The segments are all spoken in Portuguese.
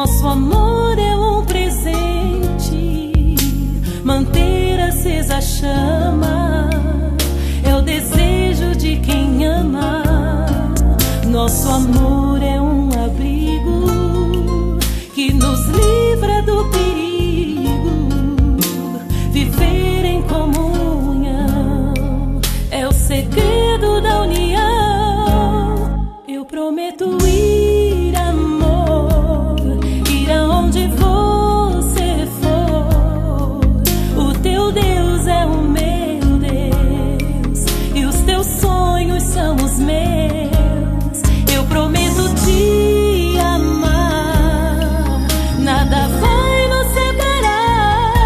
Nosso amor é um presente, manter acesa a chama é o desejo de quem ama. Nosso amor é um abrigo que nos livra do perigo. Viver em comunhão é o segredo da união. Eu prometo ir, amor, ir aonde você for. O teu Deus é o meu Deus e os teus sonhos são os meus. Eu prometo te amar, nada vai nos separar.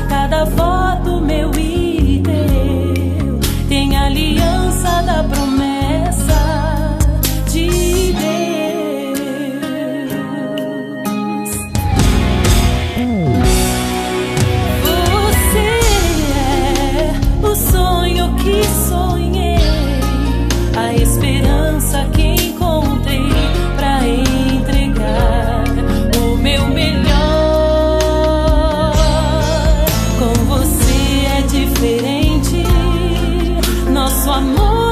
Cada voto meu e teu tem aliança da promessa de Deus. Você é o sonho que sonhei, a esperança que encontrei pra entregar o meu melhor. Com você é diferente, nosso amor